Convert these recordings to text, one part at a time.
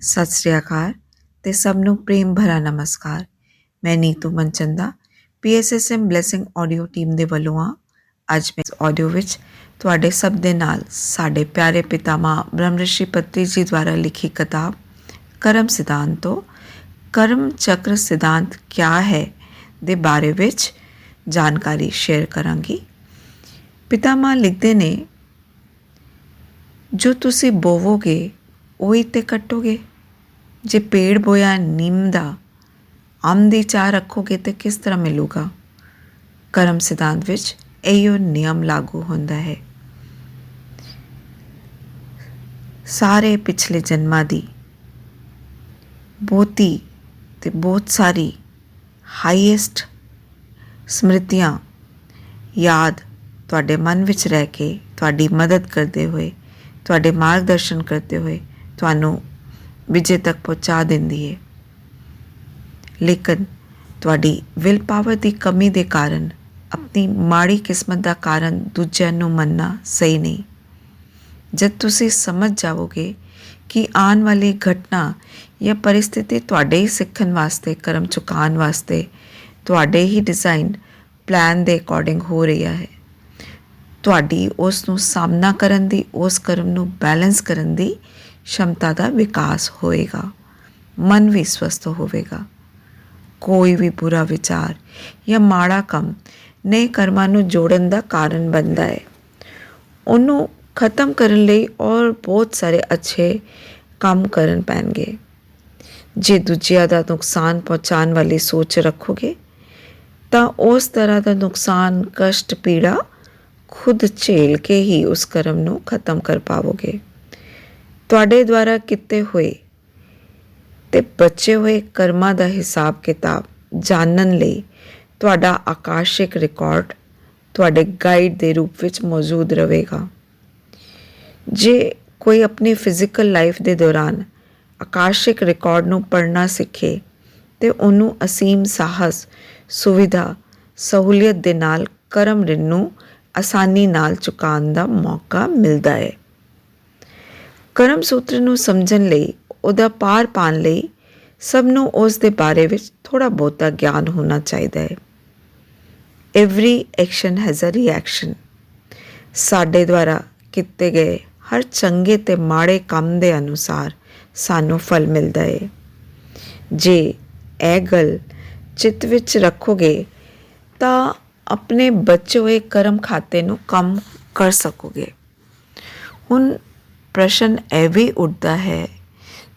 ਸਤਿ ਸ੍ਰੀ ਅਕਾਲ ਤੇ ਸਭ ਨੂੰ ਪ੍ਰੇਮ ਭਰਾ ਨਮਸਕਾਰ। ਮੈਂ Neetu Manchanda PSSM blessing audio team ਦੇ ਵੱਲੋਂ ਆ। ਅੱਜ ਮੈਂ ਇਸ ਆਡੀਓ ਵਿੱਚ ਤੁਹਾਡੇ ਸਭ ਦੇ ਨਾਲ ਸਾਡੇ ਪਿਆਰੇ ਪਿਤਾਮਾ ਬ੍ਰਹਮ ਰਿਸ਼ੀ ਪਤਰੀ ਜੀ ਦੁਆਰਾ ਲਿਖੀ ਕਿਤਾਬ ਕਰਮ ਸਿਧਾਂਤ ਤੋਂ ਕਰਮ ਚੱਕਰ ਸਿਧਾਂਤ ਕਿਆ ਹੈ ਦੇ ਬਾਰੇ ਵਿੱਚ ਜਾਣਕਾਰੀ ਸ਼ੇਅਰ ਕਰਾਂਗੀ। ਪਿਤਾਮਾ ਲਿਖਦੇ ਨੇ, ਜੋ ਤੁਸੀਂ ਬੋਵੋਗੇ ਉਹੀ ਤੇ ਕੱਟੋਗੇ। ਜੇ ਪੇੜ ਬੋਇਆ ਨਿੰਮ ਦਾ ਅੰਬ ਦੀ ਚਾਹ ਰੱਖੋਗੇ ਤੇ ਕਿਸ ਤਰ੍ਹਾਂ ਮਿਲੂਗਾ। ਕਰਮ ਸਿਧਾਂਤ ਵਿੱਚ ਇਹੋ ਨਿਯਮ ਲਾਗੂ ਹੁੰਦਾ ਹੈ। ਸਾਰੇ ਪਿਛਲੇ ਜਨਮਾਂ ਦੀ ਬਹੁਤੀ ਤੇ ਬਹੁਤ ਸਾਰੀ ਹਾਈਐਸਟ ਸਮ੍ਰਿਤੀਆਂ ਯਾਦ ਤੁਹਾਡੇ ਮਨ ਵਿੱਚ ਰਹਿ ਕੇ ਤੁਹਾਡੀ ਮਦਦ ਕਰਦੇ ਹੋਏ, ਤੁਹਾਡੇ ਮਾਰਗਦਰਸ਼ਨ ਕਰਦੇ ਹੋਏ ਤੁਹਾਨੂੰ ਵਿਜੇ ਤੱਕ ਪਹੁੰਚਾ ਦਿੰਦੀ ਹੈ। ਲੇਕਿਨ ਤੁਹਾਡੀ ਵਿਲ ਪਾਵਰ ਦੀ ਕਮੀ ਦੇ ਕਾਰਨ ਆਪਣੀ ਮਾੜੀ ਕਿਸਮਤ ਦਾ ਕਾਰਨ ਦੂਜਿਆਂ ਨੂੰ ਮੰਨਣਾ ਸਹੀ ਨਹੀਂ। ਜਦ ਤੁਸੀਂ ਸਮਝ ਜਾਵੋਗੇ ਕਿ ਆਉਣ ਵਾਲੀ ਘਟਨਾ ਜਾਂ ਪਰਿਸਥਿਤੀ ਤੁਹਾਡੇ ਹੀ ਸਿੱਖਣ ਵਾਸਤੇ, ਕਰਮ ਚੁਕਾਉਣ ਵਾਸਤੇ, ਤੁਹਾਡੇ ਹੀ ਡਿਜ਼ਾਈਨ ਪਲਾਨ ਦੇ ਅਕੋਰਡਿੰਗ ਹੋ ਰਿਹਾ ਹੈ, ਤੁਹਾਡੀ ਉਸ ਨੂੰ ਸਾਹਮਣਾ ਕਰਨ ਦੀ, ਉਸ ਕਰਮ ਨੂੰ ਬੈਲੈਂਸ ਕਰਨ ਦੀ ਸ਼ਮਤਾ ਦਾ ਵਿਕਾਸ ਹੋਏਗਾ। ਮਨ ਵੀ ਸਵਸਥ ਹੋਵੇਗਾ। ਕੋਈ ਵੀ ਬੁਰਾ ਵਿਚਾਰ ਜਾਂ ਮਾੜਾ ਕੰਮ ਨਏ ਕਰਮਾਂ ਨੂੰ ਜੋੜਨ ਦਾ ਕਾਰਨ ਬਣਦਾ ਹੈ। ਉਹਨੂੰ ਖਤਮ ਕਰਨ ਲਈ ਔਰ ਬਹੁਤ ਸਾਰੇ ਅੱਛੇ ਕੰਮ ਕਰਨ ਪੈਣਗੇ। ਜੇ ਦੂਜਿਆਂ ਦਾ ਨੁਕਸਾਨ ਪਹੁੰਚਾਉਣ ਵਾਲੀ ਸੋਚ ਰੱਖੋਗੇ ਤਾਂ ਉਸ ਤਰ੍ਹਾਂ ਦਾ ਨੁਕਸਾਨ, ਕਸ਼ਟ, ਪੀੜਾ ਖੁਦ ਝੇਲ ਕੇ ਹੀ ਉਸ ਕਰਮ ਨੂੰ ਖਤਮ ਕਰ ਪਾਵੋਗੇ। ਤੁਹਾਡੇ ਦੁਆਰਾ ਕੀਤੇ ਹੋਏ ਤੇ ਬਚੇ ਹੋਏ ਕਰਮਾਂ ਦਾ ਹਿਸਾਬ ਕਿਤਾਬ ਜਾਣਨ ਲਈ ਤੁਹਾਡਾ ਆਕਾਸ਼ਿਕ ਰਿਕਾਰਡ ਤੁਹਾਡੇ ਗਾਈਡ ਦੇ ਰੂਪ ਵਿੱਚ ਮੌਜੂਦ ਰਹੇਗਾ। ਜੇ ਕੋਈ ਆਪਣੀ ਫਿਜ਼ੀਕਲ ਲਾਈਫ ਦੇ ਦੌਰਾਨ ਆਕਾਸ਼ਿਕ ਰਿਕਾਰਡ ਨੂੰ ਪੜ੍ਹਨਾ ਸਿੱਖੇ ਤੇ ਉਹਨੂੰ ਅਸੀਮ ਸਾਹਸ, ਸੁਵਿਧਾ, ਸਹੂਲੀਅਤ ਦੇ ਨਾਲ ਕਰਮ ਰਿਣ ਨੂੰ ਆਸਾਨੀ ਨਾਲ ਚੁਕਾਉਣ ਦਾ ਮੌਕਾ ਮਿਲਦਾ ਹੈ। ਕਰਮ ਸੂਤਰ ਨੂੰ ਸਮਝਣ ਲਈ, ਉਹਦਾ ਪਾਰ ਪਾਉਣ ਲਈ ਸਭ ਨੂੰ ਉਸ ਦੇ ਬਾਰੇ ਵਿੱਚ ਥੋੜ੍ਹਾ ਬਹੁਤਾ ਗਿਆਨ ਹੋਣਾ ਚਾਹੀਦਾ ਹੈ। Every action has a reaction. ਸਾਡੇ ਦੁਆਰਾ ਕੀਤੇ ਗਏ ਹਰ ਚੰਗੇ ਤੇ ਮਾੜੇ ਕੰਮ ਦੇ ਅਨੁਸਾਰ ਸਾਨੂੰ ਫਲ ਮਿਲਦਾ ਹੈ। ਜੇ ਇਹ ਗੱਲ ਚਿੱਤ ਵਿੱਚ ਰੱਖੋਗੇ ਤਾਂ ਆਪਣੇ ਬਚੇ ਹੋਏ ਕਰਮ ਖਾਤੇ ਨੂੰ ਕੰਮ ਕਰ ਸਕੋਗੇ। ਹੁਣ ਪ੍ਰਸ਼ਨ ਇਹ ਵੀ ਉੱਠਦਾ ਹੈ,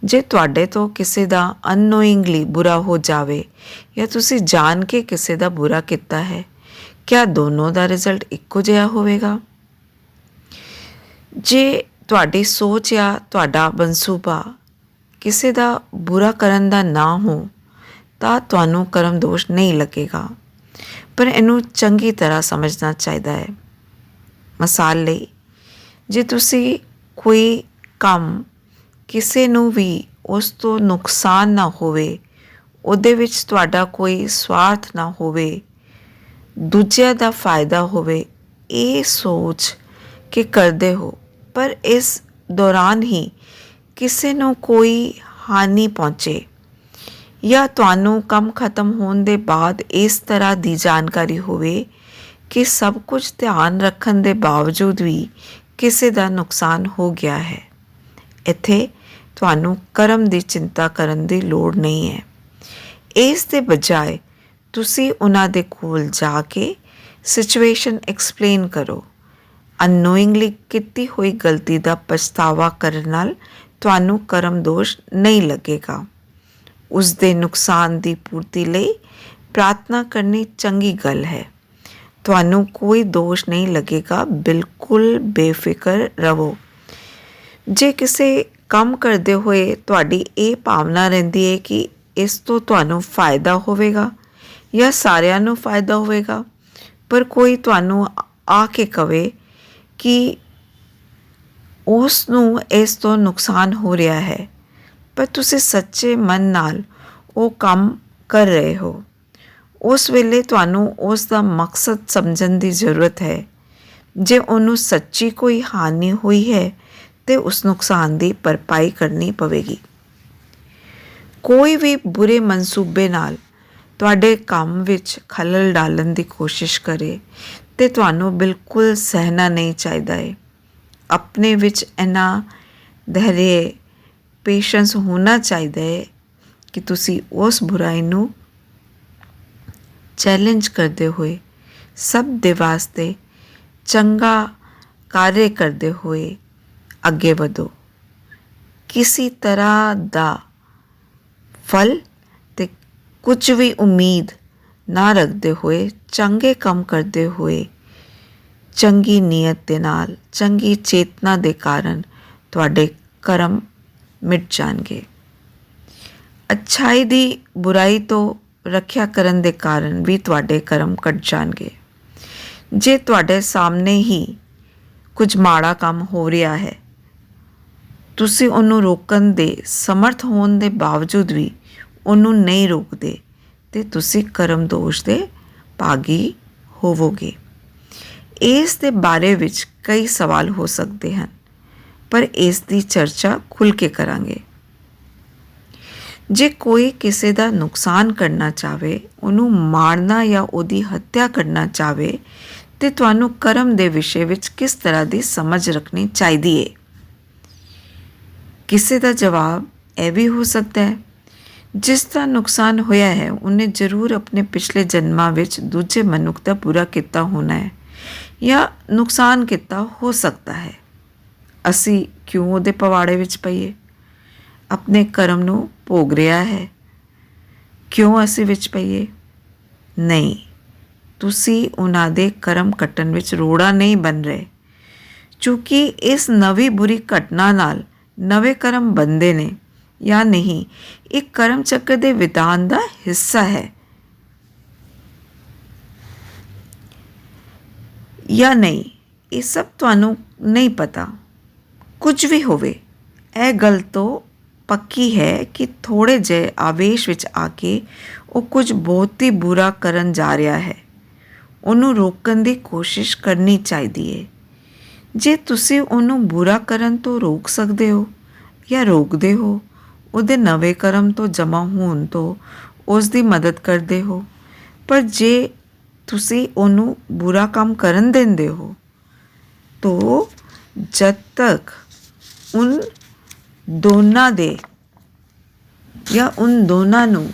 ਜੇ ਤੁਹਾਡੇ ਤੋਂ ਕਿਸੇ ਦਾ ਅਨਨੋਇੰਗਲੀ ਬੁਰਾ ਹੋ ਜਾਵੇ ਜਾਂ ਤੁਸੀਂ ਜਾਣ ਕੇ ਕਿਸੇ ਦਾ ਬੁਰਾ ਕੀਤਾ ਹੈ, ਕਿਆ ਦੋਨੋਂ ਦਾ ਰਿਜ਼ਲਟ ਇੱਕੋ ਜਿਹਾ ਹੋਵੇਗਾ? ਜੇ ਤੁਹਾਡੀ ਸੋਚ ਜਾਂ ਤੁਹਾਡਾ ਮਨਸੂਬਾ ਕਿਸੇ ਦਾ ਬੁਰਾ ਕਰਨ ਦਾ ਨਾ ਹੋ ਤਾਂ ਤੁਹਾਨੂੰ ਕਰਮ ਦੋਸ਼ ਨਹੀਂ ਲੱਗੇਗਾ, ਪਰ ਇਹਨੂੰ ਚੰਗੀ ਤਰ੍ਹਾਂ ਸਮਝਣਾ ਚਾਹੀਦਾ ਹੈ। ਮਿਸਾਲ ਲਈ, ਜੇ ਤੁਸੀਂ ਕੋਈ ਕੰਮ ਕਿਸੇ ਨੂੰ ਵੀ ਉਸ ਤੋਂ ਨੁਕਸਾਨ ਨਾ ਹੋਵੇ, ਉਹਦੇ ਵਿੱਚ ਤੁਹਾਡਾ ਕੋਈ ਸਵਾਰਥ ਨਾ ਹੋਵੇ, ਦੂਜਿਆਂ ਦਾ ਫਾਇਦਾ ਹੋਵੇ, ਇਹ ਸੋਚ ਕੇ ਕਰਦੇ ਹੋ, ਪਰ ਇਸ ਦੌਰਾਨ ਹੀ ਕਿਸੇ ਨੂੰ ਕੋਈ ਹਾਨੀ ਪਹੁੰਚੇ ਜਾਂ ਤੁਹਾਨੂੰ ਕੰਮ ਖਤਮ ਹੋਣ ਦੇ ਬਾਅਦ ਇਸ ਤਰ੍ਹਾਂ ਦੀ ਜਾਣਕਾਰੀ ਹੋਵੇ ਕਿ ਸਭ ਕੁਝ ਧਿਆਨ ਰੱਖਣ ਦੇ ਬਾਵਜੂਦ ਵੀ ਕਿਸੇ ਦਾ ਨੁਕਸਾਨ ਹੋ ਗਿਆ ਹੈ, ਇੱਥੇ ਤੁਹਾਨੂੰ ਕਰਮ ਦੀ ਚਿੰਤਾ ਕਰਨ ਦੀ ਲੋੜ ਨਹੀਂ ਹੈ। ਇਸ ਦੇ ਬਜਾਏ ਤੁਸੀਂ ਉਹਨਾਂ ਦੇ ਕੋਲ ਜਾ ਕੇ ਸਿਚੁਏਸ਼ਨ ਐਕਸਪਲੇਨ ਕਰੋ। ਅਨਨੋਇੰਗਲੀ ਕੀਤੀ ਹੋਈ ਗਲਤੀ ਦਾ ਪਛਤਾਵਾ ਕਰਨ ਨਾਲ ਤੁਹਾਨੂੰ ਕਰਮ ਦੋਸ਼ ਨਹੀਂ ਲੱਗੇਗਾ। ਉਸ ਦੇ ਨੁਕਸਾਨ ਦੀ ਪੂਰਤੀ ਲਈ ਪ੍ਰਾਰਥਨਾ ਕਰਨੀ ਚੰਗੀ ਗੱਲ ਹੈ। ਤੁਹਾਨੂੰ ਕੋਈ ਦੋਸ਼ ਨਹੀਂ ਲੱਗੇਗਾ। ਬਿਲਕੁਲ ਬੇਫਿਕਰ ਰਹੋ। ਜੇ ਕਿਸੇ ਕੰਮ ਕਰਦੇ ਹੋਏ ਤੁਹਾਡੀ ਇਹ ਭਾਵਨਾ ਰਹਿੰਦੀ ਹੈ ਕਿ ਇਸ ਤੋਂ ਤੁਹਾਨੂੰ ਫਾਇਦਾ ਹੋਵੇਗਾ ਜਾਂ ਸਾਰਿਆਂ ਨੂੰ ਫਾਇਦਾ ਹੋਵੇਗਾ, ਪਰ ਕੋਈ ਤੁਹਾਨੂੰ ਆ ਕੇ ਕਵੇ ਕਿ ਉਸ ਨੂੰ ਇਸ ਤੋਂ ਨੁਕਸਾਨ ਹੋ ਰਿਹਾ ਹੈ, ਪਰ ਤੁਸੀਂ ਸੱਚੇ ਮਨ ਨਾਲ ਉਹ ਕੰਮ ਕਰ ਰਹੇ ਹੋ, ਉਸ ਵੇਲੇ ਤੁਹਾਨੂੰ ਉਸ ਦਾ ਮਕਸਦ ਸਮਝਣ ਦੀ ਜ਼ਰੂਰਤ ਹੈ। ਜੇ ਉਹਨੂੰ ਸੱਚੀ ਕੋਈ ਹਾਨੀ ਹੋਈ ਹੈ ਤੇ ਉਸ ਨੁਕਸਾਨ ਦੀ ਭਰਪਾਈ ਕਰਨੀ ਪਵੇਗੀ। ਕੋਈ ਵੀ ਬੁਰੇ ਮਨਸੂਬੇ ਨਾਲ ਤੁਹਾਡੇ ਕੰਮ ਵਿੱਚ ਖਲਲ ਡਾਲਣ ਦੀ ਕੋਸ਼ਿਸ਼ ਕਰੇ ਤੇ ਤੁਹਾਨੂੰ ਬਿਲਕੁਲ ਸਹਿਣਾ ਨਹੀਂ ਚਾਹੀਦਾ ਹੈ। ਆਪਣੇ ਵਿੱਚ ਇੰਨਾ ਧੈਰਯ ਪੇਸ਼ੈਂਸ ਹੋਣਾ ਚਾਹੀਦਾ ਹੈ ਕਿ ਤੁਸੀਂ ਉਸ ਬੁਰਾਈ ਨੂੰ ਚੈਲੰਜ ਕਰਦੇ ਹੋਏ ਸਭ ਦੇ ਵਾਸਤੇ ਚੰਗਾ ਕਾਰਜ ਕਰਦੇ ਹੋਏ ਅੱਗੇ ਵਧੋ। ਕਿਸੇ ਤਰ੍ਹਾਂ ਦਾ ਫਲ ਤੇ ਕੁਝ ਵੀ ਉਮੀਦ ਨਾ ਰੱਖਦੇ ਹੋਏ ਚੰਗੇ ਕੰਮ ਕਰਦੇ ਹੋਏ ਚੰਗੀ ਨੀਅਤ ਦੇ ਨਾਲ ਚੰਗੀ ਚੇਤਨਾ ਦੇ ਕਾਰਨ ਤੁਹਾਡੇ ਕਰਮ ਮਿਟ ਜਾਣਗੇ। ਅੱਛਾਈ ਦੀ ਬੁਰਾਈ ਤੋਂ ਰੱਖਿਆ ਕਰਨ ਦੇ ਕਾਰਨ ਵੀ ਤੁਹਾਡੇ ਕਰਮ ਕੱਟ ਜਾਣਗੇ। ਜੇ ਤੁਹਾਡੇ ਸਾਹਮਣੇ ਹੀ ਕੁਝ ਮਾੜਾ ਕੰਮ ਹੋ ਰਿਹਾ ਹੈ, ਤੁਸੀਂ ਉਹਨੂੰ ਰੋਕਣ ਦੇ ਸਮਰਥ ਹੋਣ ਦੇ ਬਾਵਜੂਦ ਵੀ ਉਹਨੂੰ ਨਹੀਂ ਰੋਕਦੇ ਤੇ ਤੁਸੀਂ ਕਰਮ ਦੋਸ਼ ਦੇ ਭਾਗੀ ਹੋਵੋਗੇ। ਇਸ ਦੇ ਬਾਰੇ ਵਿੱਚ ਕਈ ਸਵਾਲ ਹੋ ਸਕਦੇ ਹਨ, ਪਰ ਇਸ ਦੀ ਚਰਚਾ ਖੁੱਲ੍ਹ ਕੇ ਕਰਾਂਗੇ। ਜੇ ਕੋਈ ਕਿਸੇ ਦਾ ਨੁਕਸਾਨ ਕਰਨਾ ਚਾਹੇ, ਉਹਨੂੰ ਮਾਰਨਾ ਜਾਂ ਉਹਦੀ ਹੱਤਿਆ ਕਰਨਾ ਚਾਹੇ ਤੇ ਤੁਹਾਨੂੰ ਕਰਮ ਦੇ ਵਿਸ਼ੇ ਵਿੱਚ ਕਿਸ ਤਰ੍ਹਾਂ ਦੀ ਸਮਝ ਰੱਖਣੀ ਚਾਹੀਦੀ ਹੈ? ਕਿਸੇ ਦਾ ਜਵਾਬ ਇਹ ਵੀ ਹੋ ਸਕਦਾ ਹੈ, ਜਿਸ ਦਾ ਨੁਕਸਾਨ ਹੋਇਆ ਹੈ ਉਹਨੇ ਜ਼ਰੂਰ ਆਪਣੇ ਪਿਛਲੇ ਜਨਮਾਂ ਵਿੱਚ ਦੂਜੇ ਮਨੁੱਖ ਦਾ ਬੁਰਾ ਕੀਤਾ ਹੋਣਾ ਹੈ ਜਾਂ ਨੁਕਸਾਨ ਕੀਤਾ ਹੋ ਸਕਦਾ ਹੈ। ਅਸੀਂ ਕਿਉਂ ਉਹਦੇ ਪਵਾੜੇ ਵਿੱਚ ਪਈਏ? ਆਪਣੇ ਕਰਮ ਨੂੰ ਭੋਗ ਰਿਹਾ ਹੈ, ਕਿਉਂ ਅਸੀਂ ਵਿੱਚ ਪਈਏ? ਨਹੀਂ, ਤੁਸੀਂ ਉਹਨਾਂ ਦੇ ਕਰਮ ਕੱਟਣ ਵਿੱਚ ਰੋੜਾ ਨਹੀਂ ਬਣ ਰਹੇ, ਕਿਉਂਕਿ ਇਸ ਨਵੀਂ ਬੁਰੀ ਘਟਨਾ ਨਾਲ ਨਵੇਂ ਕਰਮ ਬਣਦੇ ਨੇ ਜਾਂ ਨਹੀਂ, ਇਹ ਕਰਮ ਚੱਕਰ ਦੇ ਵਿਧਾਨ ਦਾ ਹਿੱਸਾ ਹੈ ਜਾਂ ਨਹੀਂ, ਇਹ ਸਭ ਤੁਹਾਨੂੰ ਨਹੀਂ ਪਤਾ। ਕੁਝ ਵੀ ਹੋਵੇ, ਇਹ ਗੱਲ ਤੋਂ ਪੱਕੀ ਹੈ ਕਿ ਥੋੜ੍ਹੇ ਜਿਹੇ ਆਵੇਸ਼ ਵਿੱਚ ਆ ਕੇ ਉਹ ਕੁਝ ਬਹੁਤ ਹੀ ਬੁਰਾ ਕਰਨ ਜਾ ਰਿਹਾ ਹੈ। ਉਹਨੂੰ ਰੋਕਣ ਦੀ ਕੋਸ਼ਿਸ਼ ਕਰਨੀ ਚਾਹੀਦੀ ਹੈ। ਜੇ ਤੁਸੀਂ ਉਹਨੂੰ ਬੁਰਾ ਕਰਨ ਤੋਂ ਰੋਕ ਸਕਦੇ ਹੋ ਜਾਂ ਰੋਕਦੇ ਹੋ, ਉਹਦੇ ਨਵੇਂ ਕਰਮ ਤੋਂ ਜਮ੍ਹਾਂ ਹੋਣ ਤੋਂ ਉਸ ਦੀ ਮਦਦ ਕਰਦੇ ਹੋ। ਪਰ ਜੇ ਤੁਸੀਂ ਉਹਨੂੰ ਬੁਰਾ ਕੰਮ ਕਰਨ ਦਿੰਦੇ ਹੋ ਤਾਂ ਜਦ ਤੱਕ ਉਨ ਦੋਨਾਂ ਨੂੰ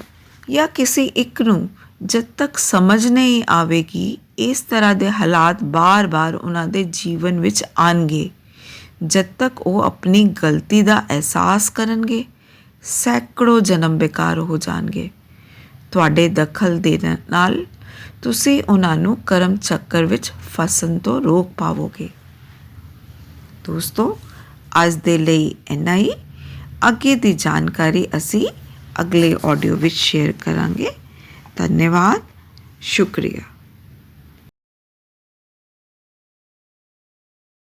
ਜਾਂ ਕਿਸੇ ਇੱਕ ਨੂੰ ਜਦ ਤੱਕ ਸਮਝ ਨਹੀਂ ਆਵੇਗੀ, ਇਸ ਤਰ੍ਹਾਂ ਦੇ ਹਾਲਾਤ ਬਾਰ-ਬਾਰ ਉਹਨਾਂ ਦੇ ਜੀਵਨ ਵਿੱਚ ਆਉਣਗੇ। ਜਦ ਤੱਕ ਉਹ ਆਪਣੀ ਗਲਤੀ ਦਾ ਅਹਿਸਾਸ ਕਰਨਗੇ, ਸੈਂਕੜੋਂ ਜਨਮ ਬੇਕਾਰ ਹੋ ਜਾਣਗੇ। ਤੁਹਾਡੇ ਦਖਲ ਦੇਣ ਨਾਲ ਤੁਸੀਂ ਉਹਨਾਂ ਨੂੰ ਕਰਮ ਚੱਕਰ ਵਿੱਚ ਫਸਣ ਤੋਂ ਰੋਕ ਪਾਵੋਗੇ। ਦੋਸਤੋ, ਅੱਜ ਦੇ ਲਈ ਇੰਨਾ ਹੀ। ਅੱਗੇ ਦੀ ਜਾਣਕਾਰੀ ਅਸੀਂ ਅਗਲੇ ਆਡੀਓ ਵਿੱਚ ਸ਼ੇਅਰ ਕਰਾਂਗੇ। ਧੰਨਵਾਦ, ਸ਼ੁਕਰੀਆ।